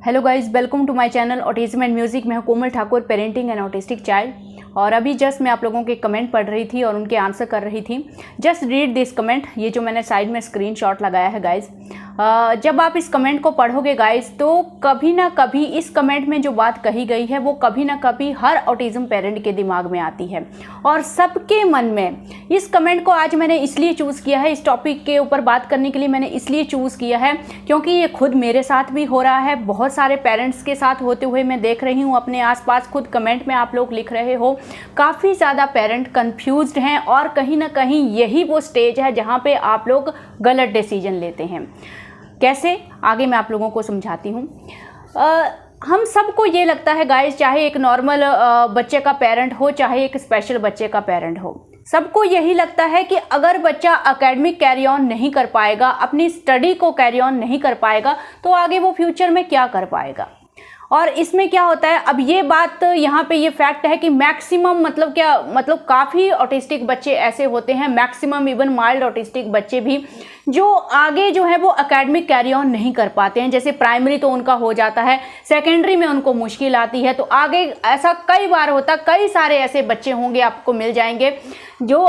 Hello guys, welcome to my channel autism and music. मैं हूं Komal Thakur, parenting and autistic child. और अभी just मैं आप लोगों के कमेंट पढ़ रही थी और उनके आंसर कर रही थी। जस्ट रीड दिस कमेंट, ये जो मैंने साइड में स्क्रीनशॉट लगाया है गाइस। जब आप इस कमेंट को पढ़ोगे गाइस, तो कभी ना कभी इस कमेंट में जो बात कही गई है वो कभी ना कभी हर ऑटिज्म पेरेंट के दिमाग में आती है और सबके मन में। इस कमेंट को आज मैंने इसलिए चूज़ किया है, इस टॉपिक के ऊपर बात करने के लिए मैंने इसलिए चूज़ किया है क्योंकि ये खुद मेरे साथ भी हो रहा है, बहुत सारे पेरेंट्स के साथ होते हुए मैं देख रही हूँ अपने आसपास। खुद कमेंट में आप लोग लिख रहे हो, काफ़ी ज़्यादा पेरेंट कंफ्यूज्ड हैं और कहीं ना कहीं यही वो स्टेज है जहाँ पे आप लोग गलत डिसीजन लेते हैं। कैसे, आगे मैं आप लोगों को समझाती हूँ। हम सबको ये लगता है गाइस, चाहे एक नॉर्मल बच्चे का पेरेंट हो, चाहे एक स्पेशल बच्चे का पेरेंट हो, सबको यही लगता है कि अगर बच्चा एकेडमिक कैरी ऑन नहीं कर पाएगा, अपनी स्टडी को कैरी ऑन नहीं कर पाएगा, तो आगे वो फ्यूचर में क्या कर पाएगा। और इसमें क्या होता है, अब ये बात यहाँ पे ये फैक्ट है कि मैक्सिमम मतलब काफ़ी ऑटिस्टिक बच्चे ऐसे होते हैं, मैक्सिमम इवन माइल्ड ऑटिस्टिक बच्चे भी, जो आगे जो है वो एकेडमिक कैरी ऑन नहीं कर पाते हैं। जैसे प्राइमरी तो उनका हो जाता है, सेकेंडरी में उनको मुश्किल आती है, तो आगे ऐसा कई बार होता, कई सारे ऐसे बच्चे होंगे आपको मिल जाएंगे जो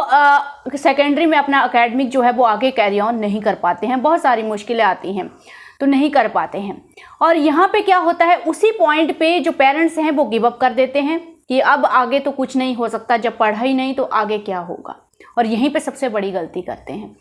सेकेंडरी में अपना एकेडमिक जो है वो आगे कैरी ऑन नहीं कर पाते हैं। बहुत सारी मुश्किलें आती हैं तो नहीं कर पाते हैं। और यहाँ पे क्या होता है, उसी पॉइंट पे जो पेरेंट्स हैं वो गिव अप कर देते हैं कि अब आगे तो कुछ नहीं हो सकता, जब पढ़ा ही नहीं तो आगे क्या होगा। और यहीं पे सबसे बड़ी गलती करते हैं।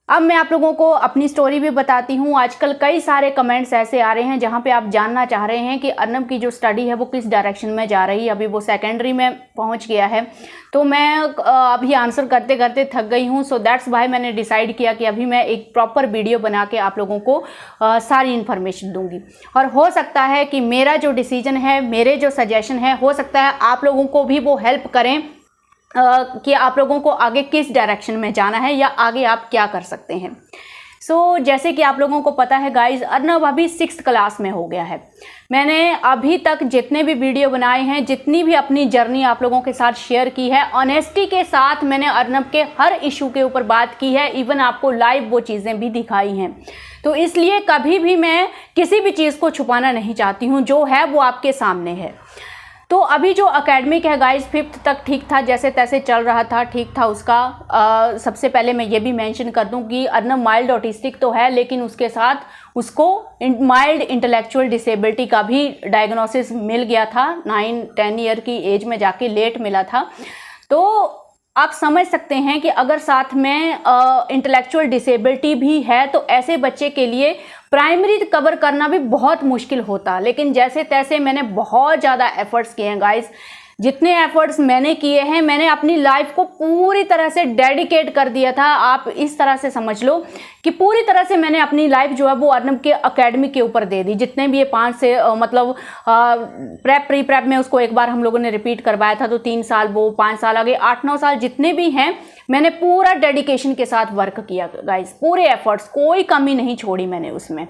अब मैं आप लोगों को अपनी स्टोरी भी बताती हूँ। आजकल कई सारे कमेंट्स ऐसे आ रहे हैं जहाँ पे आप जानना चाह रहे हैं कि अर्नब की जो स्टडी है वो किस डायरेक्शन में जा रही है। अभी वो सेकेंडरी में पहुँच गया है, तो मैं अभी आंसर करते करते थक गई हूँ। सो दैट्स वाई मैंने डिसाइड किया कि अभी मैं एक प्रॉपर वीडियो बना के आप लोगों को सारी इन्फॉर्मेशन दूंगी। और हो सकता है कि मेरा जो डिसीजन है, मेरे जो सजेशन है, हो सकता है आप लोगों को भी वो हेल्प करें कि आप लोगों को आगे किस डायरेक्शन में जाना है या आगे आप क्या कर सकते हैं। सो जैसे कि आप लोगों को पता है गाइज, अर्नब अभी 6th क्लास में हो गया है। मैंने अभी तक जितने भी वीडियो बनाए हैं, जितनी भी अपनी जर्नी आप लोगों के साथ शेयर की है, ऑनेस्टी के साथ मैंने अर्नब के हर इशू के ऊपर बात की है, इवन आपको लाइव वो चीज़ें भी दिखाई हैं। तो इसलिए कभी भी मैं किसी भी चीज़ को छुपाना नहीं चाहती हूँ, जो है वो आपके सामने है। तो अभी जो एकेडमिक है गाइस, 5th तक ठीक था, जैसे तैसे चल रहा था, ठीक था उसका। सबसे पहले मैं ये भी मेंशन कर दूं कि अर्नब माइल्ड ऑटिस्टिक तो है, लेकिन उसके साथ उसको माइल्ड इंटेलेक्चुअल डिसेबिलिटी का भी डायग्नोसिस मिल गया था। 9-10 ईयर की एज में जाके लेट मिला था। तो आप समझ सकते हैं कि अगर साथ में इंटेलेक्चुअल डिसेबिलिटी भी है तो ऐसे बच्चे के लिए प्राइमरी कवर करना भी बहुत मुश्किल होता। लेकिन जैसे तैसे मैंने बहुत ज़्यादा एफर्ट्स किए हैं गाइस। जितने एफर्ट्स मैंने किए हैं, मैंने अपनी लाइफ को पूरी तरह से डेडिकेट कर दिया था। आप इस तरह से समझ लो कि पूरी तरह से मैंने अपनी लाइफ जो है वो अर्नब के एकेडमिक के ऊपर दे दी। जितने भी ये 5 से प्रेप प्री प्रेप में उसको एक बार हम लोगों ने रिपीट करवाया था, तो 3 साल, वो 5 साल आगे 8-9 साल जितने भी हैं, मैंने पूरा डेडिकेशन के साथ वर्क किया गाइस, पूरे एफर्ट्स, कोई कमी नहीं छोड़ी मैंने उसमें।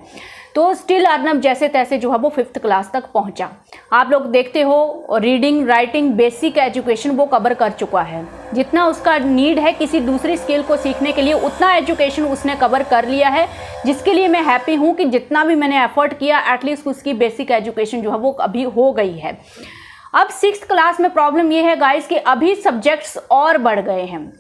तो स्टिल अर्नब जैसे तैसे जो है वो 5th क्लास तक पहुंचा। आप लोग देखते हो, रीडिंग, राइटिंग, बेसिक एजुकेशन वो कवर कर चुका है। जितना उसका नीड है किसी दूसरी स्किल को सीखने के लिए, उतना एजुकेशन उसने कवर कर लिया है, जिसके लिए मैं हैप्पी हूँ कि जितना भी मैंने एफर्ट किया, एटलीस्ट उसकी बेसिक एजुकेशन जो है वो अभी हो गई है। अब 6th क्लास में प्रॉब्लम ये है गाइस कि अभी सब्जेक्ट्स और बढ़ गए हैं।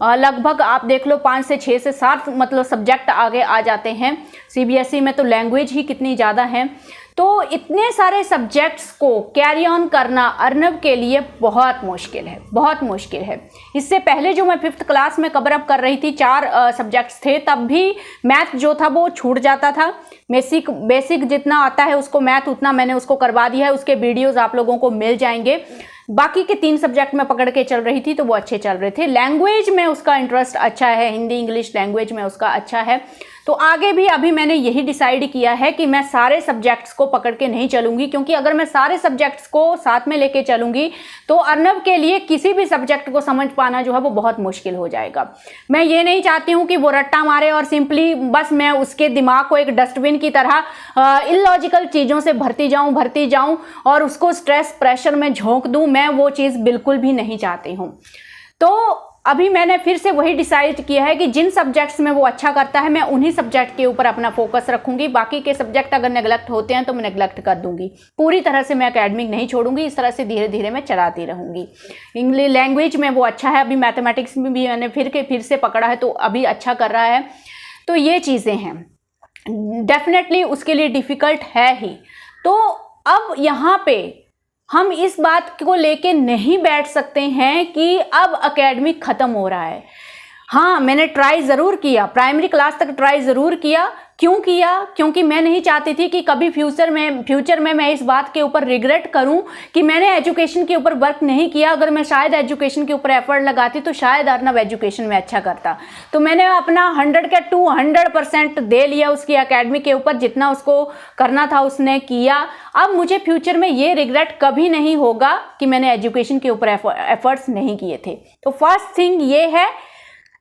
लगभग आप देख लो 5 से 6 से 7 मतलब सब्जेक्ट आगे आ जाते हैं। सीबीएसई में तो लैंग्वेज ही कितनी ज़्यादा है। तो इतने सारे सब्जेक्ट्स को कैरी ऑन करना अर्नब के लिए बहुत मुश्किल है, बहुत मुश्किल है। इससे पहले जो मैं 5th क्लास में कवर अप कर रही थी, 4 सब्जेक्ट्स थे, तब भी मैथ जो था वो छूट जाता था। बेसिक जितना आता है उसको मैथ, उतना मैंने उसको करवा दिया है। उसके वीडियोज़ आप लोगों को मिल जाएंगे। बाकी के 3 सब्जेक्ट में पकड़ के चल रही थी तो वो अच्छे चल रहे थे। लैंग्वेज में उसका इंटरेस्ट अच्छा है, हिंदी इंग्लिश लैंग्वेज में उसका अच्छा है। तो आगे भी अभी मैंने यही डिसाइड किया है कि मैं सारे सब्जेक्ट्स को पकड़ के नहीं चलूंगी, क्योंकि अगर मैं सारे सब्जेक्ट्स को साथ में लेके चलूंगी तो अर्नब के लिए किसी भी सब्जेक्ट को समझ पाना जो है वो बहुत मुश्किल हो जाएगा। मैं ये नहीं चाहती हूँ कि वो रट्टा मारे और सिंपली बस मैं उसके दिमाग को एक डस्टबिन की तरह इलॉजिकल चीज़ों से भरती जाऊँ और उसको स्ट्रेस प्रेशर में झोंक दूँ। मैं वो चीज़ बिल्कुल भी नहीं चाहती हूँ। तो अभी मैंने फिर से वही डिसाइड किया है कि जिन सब्जेक्ट्स में वो अच्छा करता है मैं उन्हीं सब्जेक्ट के ऊपर अपना फोकस रखूंगी। बाकी के सब्जेक्ट अगर नेग्लेक्ट होते हैं तो मैं नेग्लेक्ट कर दूंगी। पूरी तरह से मैं एकेडमिक नहीं छोड़ूंगी, इस तरह से धीरे धीरे मैं चलाती रहूंगी। इंग्लिश लैंग्वेज में वो अच्छा है, अभी मैथमेटिक्स में भी मैंने फिर से पकड़ा है तो अभी अच्छा कर रहा है। तो ये चीज़ें हैं, डेफिनेटली उसके लिए डिफ़िकल्ट है ही। तो अब यहाँ पे हम इस बात को लेके नहीं बैठ सकते हैं कि अब एकेडमिक ख़त्म हो रहा है। हाँ, मैंने ट्राई ज़रूर किया, प्राइमरी क्लास तक ट्राई ज़रूर किया। क्यों किया? क्योंकि मैं नहीं चाहती थी कि कभी फ्यूचर में मैं इस बात के ऊपर रिग्रेट करूं कि मैंने एजुकेशन के ऊपर वर्क नहीं किया। अगर मैं शायद एजुकेशन के ऊपर एफर्ट लगाती तो शायद अर्नब एजुकेशन में अच्छा करता। तो मैंने अपना 100 का 200% दे लिया उसकी एकेडमी के ऊपर, जितना उसको करना था उसने किया। अब मुझे फ्यूचर में ये रिग्रेट कभी नहीं होगा कि मैंने एजुकेशन के ऊपर एफर्ट्स नहीं किए थे। तो फर्स्ट थिंग ये है,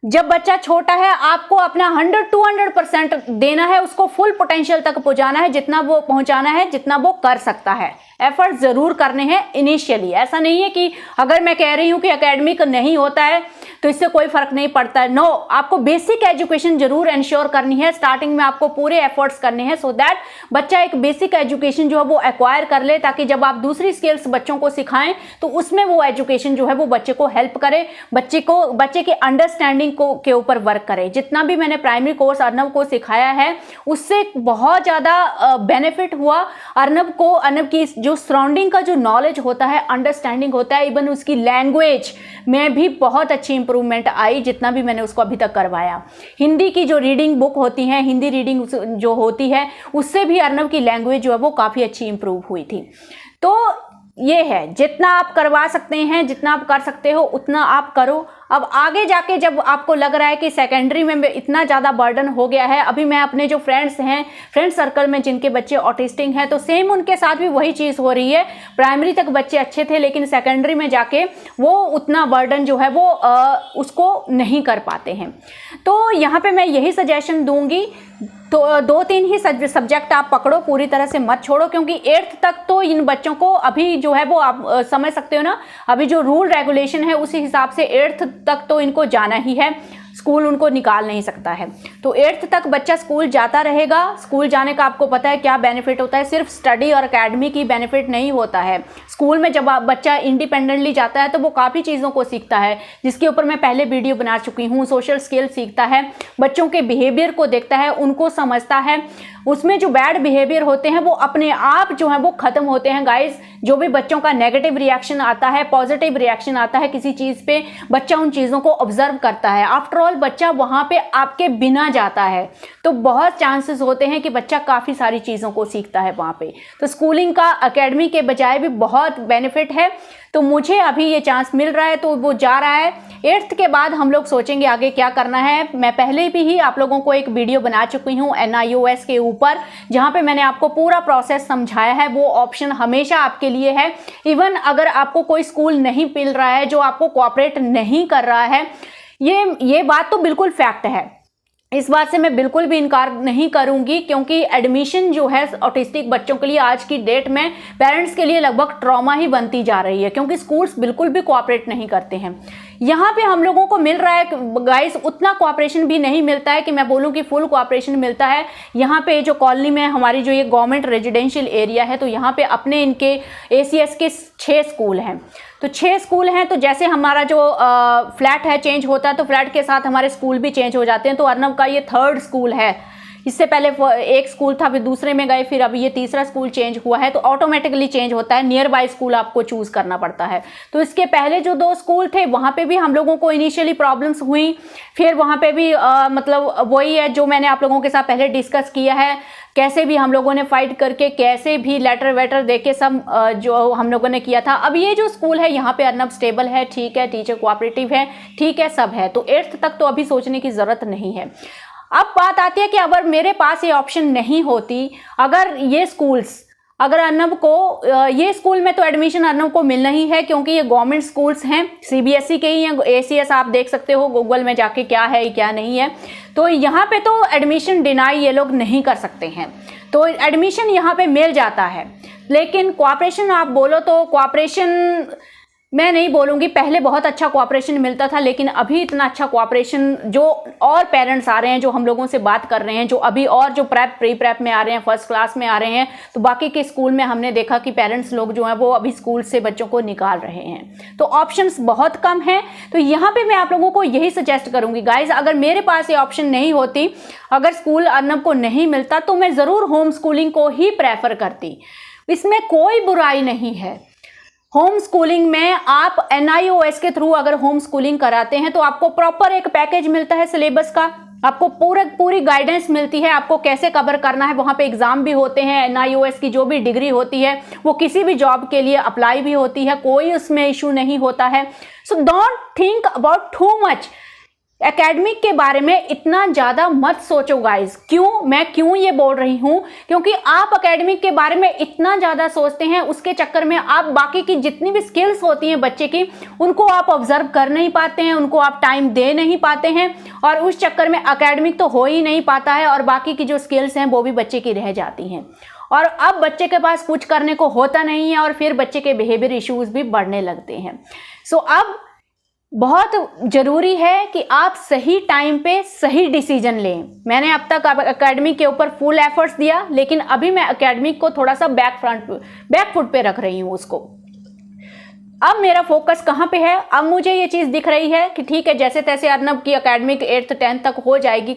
जब बच्चा छोटा है आपको अपना 100-200% देना है, उसको फुल पोटेंशियल तक पहुंचाना है, जितना वो पहुंचाना है, जितना वो कर सकता है। एफर्ट ज़रूर करने हैं इनिशियली। ऐसा नहीं है कि अगर मैं कह रही हूँ कि एकेडमिक नहीं होता है तो इससे कोई फ़र्क नहीं पड़ता है। नो, आपको बेसिक एजुकेशन ज़रूर इंश्योर करनी है। स्टार्टिंग में आपको पूरे एफर्ट्स करने हैं सो दैट बच्चा एक बेसिक एजुकेशन जो है वो एक्वायर कर ले, ताकि जब आप दूसरी स्किल्स बच्चों को सिखाएं तो उसमें वो एजुकेशन जो है वो बच्चे को हेल्प करे, बच्चे के अंडरस्टैंडिंग के ऊपर वर्क करे। जितना भी मैंने प्राइमरी कोर्स अर्नब को सिखाया है उससे बहुत ज़्यादा बेनिफिट हुआ अर्नब को। अर्नब की जो सराउंडिंग का जो नॉलेज होता है, अंडरस्टैंडिंग होता है, इवन उसकी लैंग्वेज में भी बहुत अच्छी इंप्रूवमेंट आई जितना भी मैंने उसको अभी तक करवाया। हिंदी की जो रीडिंग बुक होती है, हिंदी रीडिंग जो होती है, उससे भी अर्नब की लैंग्वेज जो है वो काफ़ी अच्छी इंप्रूव हुई थी। तो ये है, जितना आप करवा सकते हैं, जितना आप कर सकते हो उतना आप करो। अब आगे जाके जब आपको लग रहा है कि सेकेंडरी में इतना ज़्यादा बर्डन हो गया है, अभी मैं अपने जो फ्रेंड्स हैं, फ्रेंड सर्कल में जिनके बच्चे ऑटिस्टिक हैं, तो सेम उनके साथ भी वही चीज़ हो रही है। प्राइमरी तक बच्चे अच्छे थे लेकिन सेकेंडरी में जाके वो उतना बर्डन जो है वो उसको नहीं कर पाते हैं। तो यहाँ पे मैं यही सजेशन दूंगी, तो 2-3 ही सब्जेक्ट आप पकड़ो, पूरी तरह से मत छोड़ो, क्योंकि 8th तक तो इन बच्चों को अभी जो है वो आप समझ सकते हो ना, अभी जो रूल रेगुलेशन है उसी हिसाब से 8th तक तो इनको जाना ही है, स्कूल उनको निकाल नहीं सकता है। तो 8th तक बच्चा स्कूल जाता रहेगा। स्कूल जाने का आपको पता है क्या बेनिफिट होता है, सिर्फ स्टडी और एकेडमी की बेनिफिट नहीं होता है। स्कूल में जब बच्चा इंडिपेंडेंटली जाता है तो वो काफ़ी चीज़ों को सीखता है, जिसके ऊपर मैं पहले वीडियो बना चुकी हूँ। सोशल स्किल सीखता है, बच्चों के बिहेवियर को देखता है, उनको समझता है, उसमें जो बैड बिहेवियर होते हैं वो अपने आप जो है वो ख़त्म होते हैं गाइज। जो भी बच्चों का नेगेटिव रिएक्शन आता है, पॉजिटिव रिएक्शन आता है किसी चीज़ पे, बच्चा उन चीज़ों को ऑब्जर्व करता है। आफ्टर ऑल बच्चा वहाँ पे आपके बिना जाता है तो बहुत चांसेस होते हैं कि बच्चा काफ़ी सारी चीज़ों को सीखता है वहाँ पे। तो स्कूलिंग का एकेडमी के बजाय भी बहुत बेनिफिट है। तो मुझे अभी ये चांस मिल रहा है तो वो जा रहा है। 8th के बाद हम लोग सोचेंगे आगे क्या करना है। मैं पहले भी ही आप लोगों को एक वीडियो बना चुकी हूँ NIOS के ऊपर, जहाँ पे मैंने आपको पूरा प्रोसेस समझाया है। वो ऑप्शन हमेशा आपके लिए है। इवन अगर आपको कोई स्कूल नहीं मिल रहा है जो आपको कोऑपरेट नहीं कर रहा है, ये बात तो बिल्कुल फैक्ट है, इस बात से मैं बिल्कुल भी इनकार नहीं करूंगी, क्योंकि एडमिशन जो है ऑटिस्टिक बच्चों के लिए आज की डेट में पेरेंट्स के लिए लगभग ट्रॉमा ही बनती जा रही है, क्योंकि स्कूल्स बिल्कुल भी कोऑपरेट नहीं करते हैं। यहाँ पे हम लोगों को मिल रहा है गाइस, उतना कोऑपरेशन भी नहीं मिलता है कि मैं बोलूँ कि फुल कोऑपरेशन मिलता है। यहाँ पे जो कॉलोनी में हमारी जो ये गवर्नमेंट रेजिडेंशियल एरिया है, तो यहाँ पे अपने इनके ACS के 6 स्कूल हैं। तो 6 स्कूल हैं, तो जैसे हमारा जो फ्लैट है चेंज होता है तो फ्लैट के साथ हमारे स्कूल भी चेंज हो जाते हैं। तो अर्नब का ये 3rd स्कूल है। इससे पहले एक स्कूल था, फिर दूसरे में गए, फिर अभी ये 3रा स्कूल चेंज हुआ है। तो ऑटोमेटिकली चेंज होता है, नियर बाय स्कूल आपको चूज़ करना पड़ता है। तो इसके पहले जो 2 स्कूल थे वहाँ पे भी हम लोगों को इनिशियली प्रॉब्लम्स हुई। फिर वहाँ पे भी मतलब वही है जो मैंने आप लोगों के साथ पहले डिस्कस किया है, कैसे भी हम लोगों ने फाइट करके, कैसे भी लेटर वेटर दे के सब जो हम लोगों ने किया था। अब ये जो स्कूल है यहाँ पे अर्नब स्टेबल है, ठीक है, टीचर कोऑपरेटिव है, ठीक है, सब है। तो 8th तक तो अभी सोचने की ज़रूरत नहीं है। अब बात आती है कि अगर मेरे पास ये ऑप्शन नहीं होती, अगर ये स्कूल्स, अगर अर्नब को ये स्कूल में तो एडमिशन अर्नब को मिलना ही है, क्योंकि ये गवर्नमेंट स्कूल्स हैं, CBSE के ही हैं। ACS आप देख सकते हो गूगल में जाके क्या है क्या नहीं है। तो यहाँ पे तो एडमिशन डिनाई ये लोग नहीं कर सकते हैं, तो एडमिशन यहाँ पे मिल जाता है। लेकिन कोऑपरेशन आप बोलो तो कोऑपरेशन मैं नहीं बोलूँगी पहले बहुत अच्छा कोऑपरेशन मिलता था, लेकिन अभी इतना अच्छा कोऑपरेशन जो और पेरेंट्स आ रहे हैं जो हम लोगों से बात कर रहे हैं, जो अभी और जो प्री प्रेप में आ रहे हैं, फर्स्ट क्लास में आ रहे हैं, तो बाकी के स्कूल में हमने देखा कि पेरेंट्स लोग जो हैं वो अभी स्कूल से बच्चों को निकाल रहे हैं, तो ऑप्शंस बहुत कम हैं। तो यहाँ पे मैं आप लोगों को यही सजेस्ट करूँगी गाइज, अगर मेरे पास ये ऑप्शन नहीं होती, अगर स्कूल अर्नब को नहीं मिलता, तो मैं ज़रूर होम स्कूलिंग को ही प्रेफर करती। इसमें कोई बुराई नहीं है। होम स्कूलिंग में आप NIOS के थ्रू अगर होम स्कूलिंग कराते हैं तो आपको प्रॉपर एक पैकेज मिलता है सिलेबस का, आपको पूरी गाइडेंस मिलती है, आपको कैसे कवर करना है। वहाँ पे एग्जाम भी होते हैं, NIOS की जो भी डिग्री होती है वो किसी भी जॉब के लिए अप्लाई भी होती है, कोई उसमें इशू नहीं होता है। So don't think about too much. Academic के बारे में इतना ज़्यादा मत सोचो गाइज। मैं क्यों ये बोल रही हूँ, क्योंकि आप एकेडमिक के बारे में इतना ज़्यादा सोचते हैं, उसके चक्कर में आप बाकी की जितनी भी स्किल्स होती हैं बच्चे की, उनको आप ऑब्जर्व कर नहीं पाते हैं, उनको आप टाइम दे नहीं पाते हैं, और उस चक्कर में एकेडमिक तो हो ही नहीं पाता है, और बाकी की जो स्किल्स हैं वो भी बच्चे की रह जाती हैं, और अब बच्चे के पास कुछ करने को होता नहीं है, और फिर बच्चे के बिहेवियर इश्यूज भी बढ़ने लगते हैं। सो अब बहुत ज़रूरी है कि आप सही टाइम पे सही डिसीजन लें। मैंने अब तक एकेडमिक के ऊपर फुल एफर्ट्स दिया, लेकिन अभी मैं एकेडमिक को थोड़ा सा बैक फुट पे रख रही हूँ उसको। अब मेरा फोकस कहाँ पे है, अब मुझे ये चीज़ दिख रही है कि ठीक है, जैसे तैसे अर्नब की एकेडमिक 8th 10th तक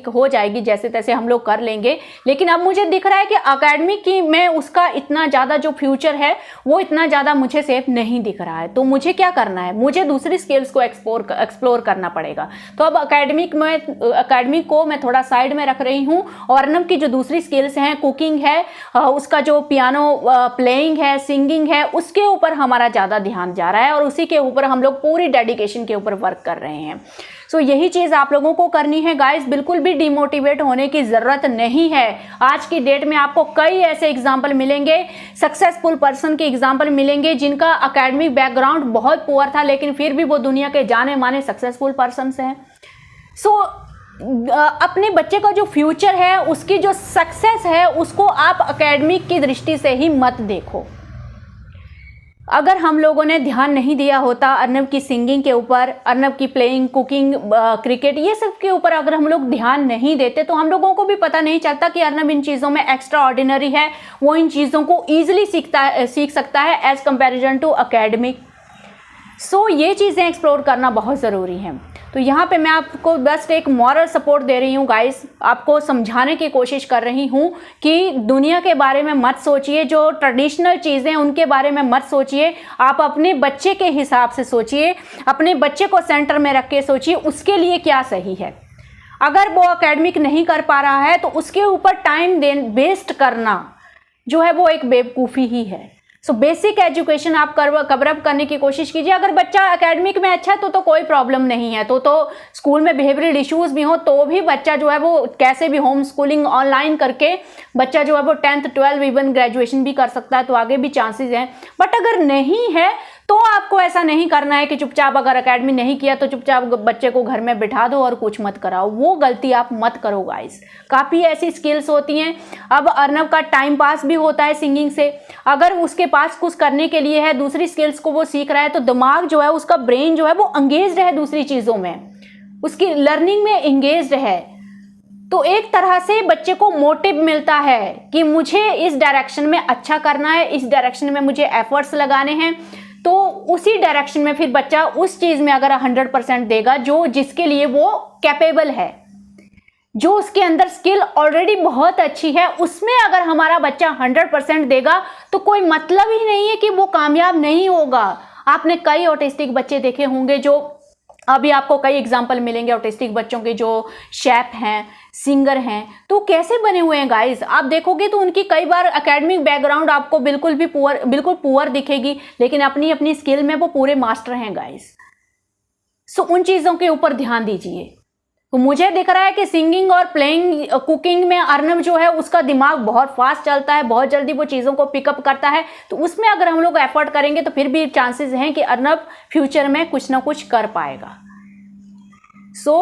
हो जाएगी, जैसे तैसे हम लोग कर लेंगे, लेकिन अब मुझे दिख रहा है कि एकेडमिक की में उसका इतना ज़्यादा जो फ्यूचर है वो इतना ज़्यादा मुझे सेफ नहीं दिख रहा है। तो मुझे क्या करना है, मुझे दूसरी स्किल्स को एक्सप्लोर करना पड़ेगा। तो अब एकेडमिक को मैं थोड़ा साइड में रख रही हूँ, और अर्नब की जो दूसरी स्किल्स हैं, कुकिंग है, उसका जो पियानो प्लेइंग है, सिंगिंग है, उसके ऊपर हमारा ज़्यादा ध्यान जा रहा है, और उसी के ऊपर हम लोग पूरी डेडिकेशन के ऊपर वर्क कर रहे हैं। सो यही चीज़ आप लोगों को करनी है गाइस। बिल्कुल भी डिमोटिवेट होने की ज़रूरत नहीं है। आज की डेट में आपको कई ऐसे एग्जाम्पल मिलेंगे, सक्सेसफुल पर्सन के एग्जाम्पल मिलेंगे जिनका एकेडमिक बैकग्राउंड बहुत पुअर था, लेकिन फिर भी वो दुनिया के जाने माने सक्सेसफुल पर्सन हैं। सो अपने बच्चे का जो फ्यूचर है, उसकी जो सक्सेस है, उसको आप एकेडमिक की दृष्टि से ही मत देखो। अगर हम लोगों ने ध्यान नहीं दिया होता अर्नब की सिंगिंग के ऊपर, अर्नब की प्लेइंग, कुकिंग, क्रिकेट, ये सब के ऊपर अगर हम लोग ध्यान नहीं देते, तो हम लोगों को भी पता नहीं चलता कि अर्नब इन चीज़ों में एक्स्ट्रा ऑर्डिनरी है, वो इन चीज़ों को ईजिली सीख सकता है एज कंपैरिजन टू एकेडमिक। सो ये चीज़ें एक्सप्लोर करना बहुत ज़रूरी है। तो यहाँ पे मैं आपको बस एक मॉरल सपोर्ट दे रही हूँ गाइस, आपको समझाने की कोशिश कर रही हूँ कि दुनिया के बारे में मत सोचिए, जो ट्रेडिशनल चीज़ें उनके बारे में मत सोचिए, आप अपने बच्चे के हिसाब से सोचिए, अपने बच्चे को सेंटर में रख के सोचिए उसके लिए क्या सही है। अगर वो एकेडमिक नहीं कर पा रहा है तो उसके ऊपर टाइम वेस्ट करना जो है वो एक बेवकूफ़ी ही है। सो बेसिक एजुकेशन आप कवर अप करने की कोशिश कीजिए। अगर बच्चा एकेडमिक में अच्छा है तो कोई प्रॉब्लम नहीं है, तो स्कूल में बिहेवियरल इश्यूज भी हो तो भी बच्चा जो है वो कैसे भी होम स्कूलिंग ऑनलाइन करके बच्चा जो है वो 10th 12 इवन ग्रेजुएशन भी कर सकता है, तो आगे भी चांसेस हैं। बट अगर नहीं है तो आपको ऐसा नहीं करना है कि चुपचाप अगर एकेडमी नहीं किया तो चुपचाप बच्चे को घर में बिठा दो और कुछ मत कराओ। वो गलती आप मत करो गाइस। काफ़ी ऐसी स्किल्स होती हैं। अब अर्नब का टाइम पास भी होता है सिंगिंग से, अगर उसके पास कुछ करने के लिए है, दूसरी स्किल्स को वो सीख रहा है, तो दिमाग जो है उसका ब्रेन जो है वो एंगेज्ड है दूसरी चीज़ों में, उसकी लर्निंग में एंगेज्ड है। तो एक तरह से बच्चे को मोटिव मिलता है कि मुझे इस डायरेक्शन में अच्छा करना है, इस डायरेक्शन में मुझे एफर्ट्स लगाने हैं। तो उसी डायरेक्शन में फिर बच्चा उस चीज़ में अगर 100% देगा जो जिसके लिए वो कैपेबल है, जो उसके अंदर स्किल ऑलरेडी बहुत अच्छी है, उसमें अगर हमारा बच्चा 100% देगा तो कोई मतलब ही नहीं है कि वो कामयाब नहीं होगा। आपने कई ऑटिस्टिक बच्चे देखे होंगे, जो अभी आपको कई एग्जाम्पल मिलेंगे ऑटिस्टिक बच्चों के, जो शेफ हैं, सिंगर हैं, तो कैसे बने हुए हैं गाइस। आप देखोगे तो उनकी कई बार एकेडमिक बैकग्राउंड आपको बिल्कुल पुअर दिखेगी, लेकिन अपनी अपनी स्किल में वो पूरे मास्टर हैं गाइस। सो उन चीज़ों के ऊपर ध्यान दीजिए। तो मुझे दिख रहा है कि सिंगिंग और प्लेइंग, कुकिंग में अर्नब जो है उसका दिमाग बहुत फास्ट चलता है, बहुत जल्दी वो चीज़ों को पिकअप करता है। तो उसमें अगर हम लोग एफर्ट करेंगे तो फिर भी चांसेस हैं कि अर्नब फ्यूचर में कुछ ना कुछ कर पाएगा। सो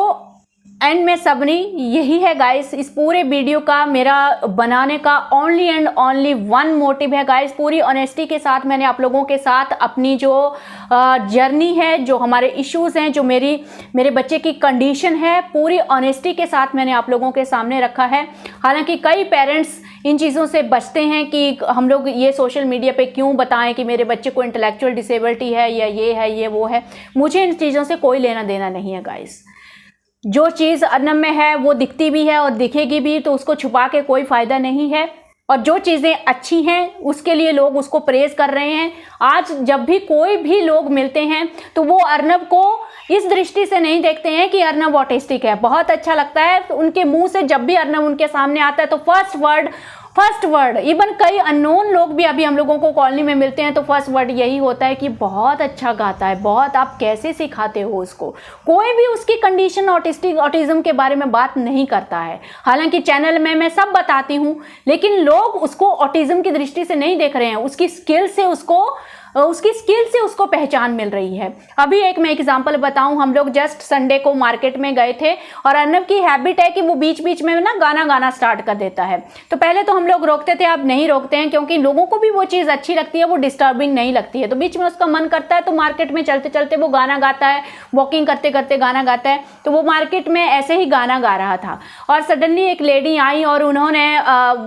एंड में सबनी यही है गाइस, इस पूरे वीडियो का मेरा बनाने का only and only one motive है गाइस। पूरी ऑनेस्टी के साथ मैंने आप लोगों के साथ अपनी जो जर्नी है, जो हमारे इश्यूज़ हैं, जो मेरे बच्चे की कंडीशन है, पूरी ऑनेस्टी के साथ मैंने आप लोगों के सामने रखा है। हालांकि कई पेरेंट्स इन चीज़ों से बचते हैं कि हम लोग ये सोशल मीडिया पे क्यों बताएं कि मेरे बच्चे को इंटेलेक्चुअल डिसेबिलिटी है या ये है ये वो है। मुझे इन चीज़ों से कोई लेना देना नहीं है गाइस। जो चीज़ अर्नब में है वो दिखती भी है और दिखेगी भी, तो उसको छुपा के कोई फ़ायदा नहीं है। और जो चीज़ें अच्छी हैं उसके लिए लोग उसको प्रेज़ कर रहे हैं। आज जब भी कोई भी लोग मिलते हैं तो वो अर्नब को इस दृष्टि से नहीं देखते हैं कि अर्नब ऑटिस्टिक है। बहुत अच्छा लगता है तो उनके मुंह से जब भी अर्नब उनके सामने आता है तो फर्स्ट वर्ड इवन कई अननोन लोग भी अभी हम लोगों को कॉलोनी में मिलते हैं तो फर्स्ट वर्ड यही होता है कि बहुत अच्छा गाता है, बहुत, आप कैसे सिखाते हो उसको। कोई भी उसकी कंडीशन ऑटिज्म के बारे में बात नहीं करता है। हालांकि चैनल में मैं सब बताती हूँ, लेकिन लोग उसको ऑटिज्म की दृष्टि से नहीं देख रहे हैं, उसकी स्किल से उसको पहचान मिल रही है। अभी एक मैं एग्जांपल बताऊं, हम लोग जस्ट संडे को मार्केट में गए थे और अर्नब की हैबिट है कि वो बीच बीच में ना गाना स्टार्ट कर देता है। तो पहले तो हम लोग रोकते थे, अब नहीं रोकते हैं क्योंकि लोगों को भी वो चीज़ अच्छी लगती है, वो डिस्टर्बिंग नहीं लगती है। तो बीच में उसका मन करता है तो मार्केट में चलते चलते वो गाना गाता है, वॉकिंग करते करते गाना गाता है। तो वो मार्केट में ऐसे ही गाना गा रहा था और सडनली एक लेडी आई और उन्होंने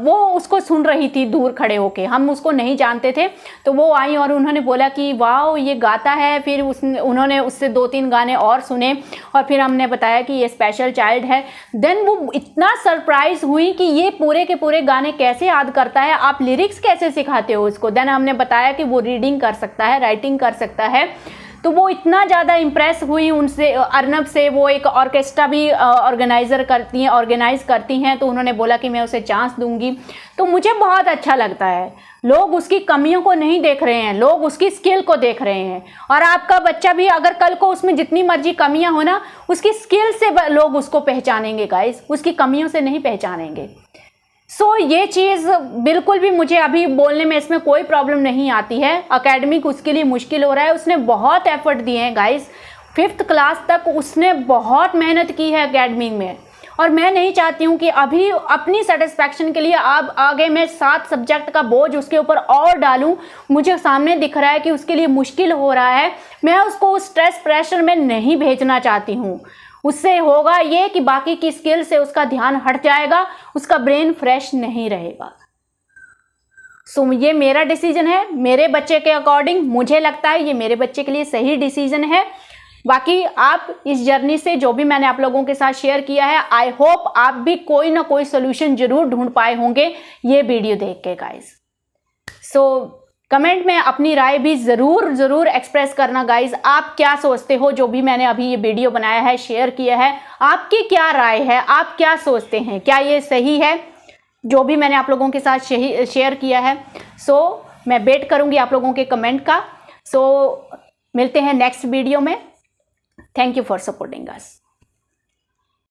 वो उसको सुन रही थी दूर खड़े होके, हम उसको नहीं जानते थे। तो वो आई और उन्होंने बोला कि वाओ ये गाता है। फिर उन्होंने उससे 2-3 गाने और सुने और फिर हमने बताया कि ये स्पेशल चाइल्ड है। देन वो इतना सरप्राइज हुई कि ये पूरे के पूरे गाने कैसे याद करता है, आप लिरिक्स कैसे सिखाते हो उसको। देन हमने बताया कि वो रीडिंग कर सकता है, राइटिंग कर सकता है। तो वो इतना ज़्यादा इम्प्रेस हुई उनसे, अर्नब से। वो एक ऑर्केस्ट्रा भी ऑर्गेनाइज करती हैं, तो उन्होंने बोला कि मैं उसे चांस दूंगी। तो मुझे बहुत अच्छा लगता है, लोग उसकी कमियों को नहीं देख रहे हैं, लोग उसकी स्किल को देख रहे हैं। और आपका बच्चा भी अगर कल को उसमें जितनी मर्जी कमियां हो ना, उसकी स्किल से लोग उसको पहचानेंगे गाइस, उसकी कमियों से नहीं पहचानेंगे। सो ये चीज़ बिल्कुल भी मुझे अभी बोलने में इसमें कोई प्रॉब्लम नहीं आती है। एकेडमिक उसके लिए मुश्किल हो रहा है, उसने बहुत एफर्ट दिए हैं गाइस। 5th क्लास तक उसने बहुत मेहनत की है एकेडमिक में। और मैं नहीं चाहती हूँ कि अभी अपनी सेटिस्फैक्शन के लिए अब आगे मैं 7 सब्जेक्ट का बोझ उसके ऊपर और डालूँ। मुझे सामने दिख रहा है कि उसके लिए मुश्किल हो रहा है, मैं उसको स्ट्रेस प्रेशर में नहीं भेजना चाहती हूँ। उससे होगा ये कि बाकी की स्किल से उसका ध्यान हट जाएगा, उसका ब्रेन फ्रेश नहीं रहेगा। सो ये मेरा डिसीजन है, मेरे बच्चे के अकॉर्डिंग मुझे लगता है ये मेरे बच्चे के लिए सही डिसीजन है। बाकी आप इस जर्नी से जो भी मैंने आप लोगों के साथ शेयर किया है, आई होप आप भी कोई ना कोई सोल्यूशन जरूर ढूंढ पाए होंगे ये वीडियो देख के गाइस। सो कमेंट में अपनी राय भी ज़रूर एक्सप्रेस करना गाइज। आप क्या सोचते हो, जो भी मैंने अभी ये वीडियो बनाया है, शेयर किया है, आपकी क्या राय है, आप क्या सोचते हैं, क्या ये सही है जो भी मैंने आप लोगों के साथ शेयर किया है। सो मैं वेट करूँगी आप लोगों के कमेंट का। सो मिलते हैं नेक्स्ट वीडियो में। Thank you for supporting us.